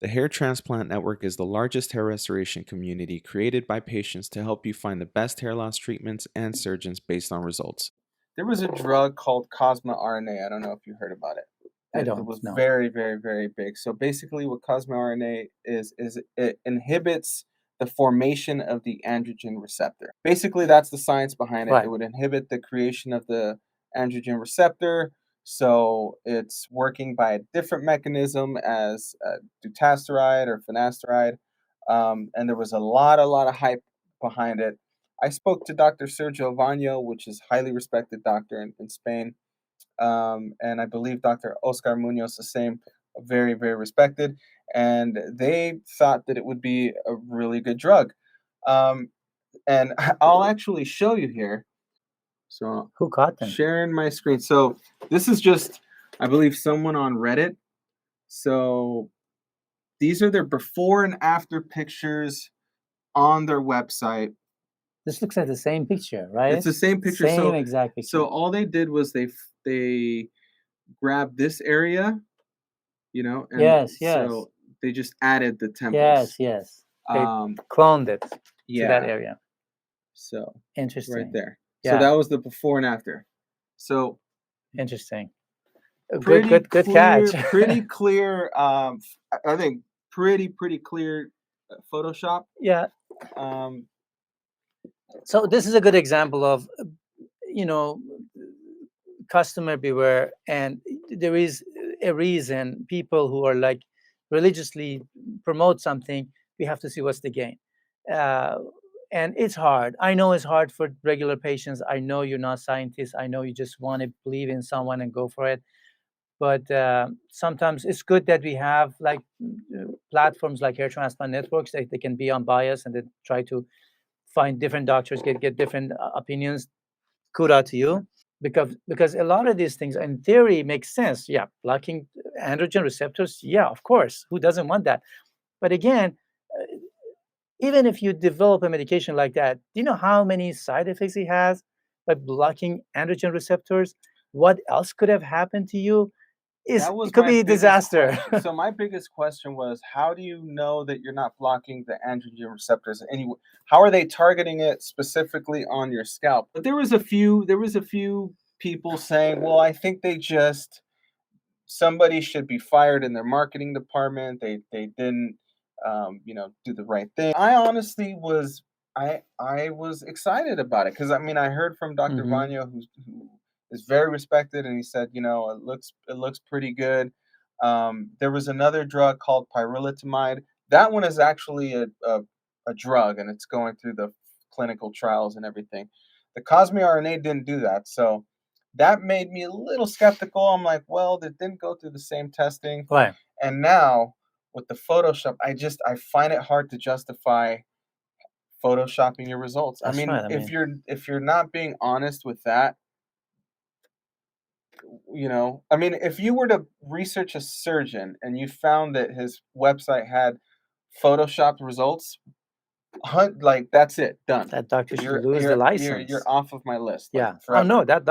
The Hair Transplant Network is the largest hair restoration community created by patients to help you find the best hair loss treatments and surgeons based on results. There was a drug called CosmeRNA. I don't know if you heard about it. I It don't was know. very, very, very big. So basically, what CosmeRNA is it inhibits the formation of the androgen receptor. Basically, that's the science behind it. It Right. would inhibit the creation of the androgen receptor. So it's working by a different mechanism as dutasteride or finasteride. And there was a lot of hype behind it. I spoke to Dr. Sergio Vano, which is a highly respected doctor in Spain, and I believe Dr. Oscar Munoz the same, very, very respected. And they thought that it would be a really good drug. Um, and I'll actually show you here. So Who got them? sharing my screen. So this is just, I believe, someone on Reddit. So these are their before and after pictures on their website. This looks like the same picture, right? It's the same picture. Same So exact picture. so all they did was they grabbed this area, and yes. so they just added the temples. Yes. They Um, cloned it to that yeah. area. So Interesting. right there. Yeah. So that was the before and after. So Interesting. pretty Good clear, catch. pretty clear. I think pretty clear Photoshop. Yeah. Um, So this is a good example of, customer beware, and there is a reason people who are like religiously promote something, we have to see what's the gain. uh, and it's hard. I know it's hard for regular patients. I know you're not scientists. I know you just want to believe in someone and go for it. But sometimes it's good that we have like platforms like Hair Transplant Networks that they can be unbiased and then try to find different doctors, get different opinions. Kudos to you, because a lot of these things in theory make sense. Yeah, blocking androgen receptors. Yeah, of course. Who doesn't want that? But again, uh, even if you develop a medication like that, do you know how many side effects it has by blocking androgen receptors? What else could have happened to you? that was It could my be a biggest disaster. question. So my biggest question was, how do you know that you're not blocking the androgen receptors anyway? How are they targeting it specifically on your scalp? But there was a few people saying, well, I think somebody should be fired in their marketing department. They didn't do the right thing. I honestly was I was excited about it because I mean I heard from Dr. hmm Vanya who is very respected, and he said, it looks pretty good. There was another drug called pyrrolitamide. That one is actually a drug, and it's going through the clinical trials and everything. The CosmeRNA didn't do that, so that made me a little skeptical. I'm like, well, they didn't go through the same testing. Right. And now with the Photoshop, I find it hard to justify photoshopping your results. I That's mean, right. I if mean, you're not being honest with that, I mean, if you were to research a surgeon and you found that his website had photoshopped results, like that's it, done. that doctor should You're lose the you're you're license. you're off of my list, like Yeah. Oh forever. no, that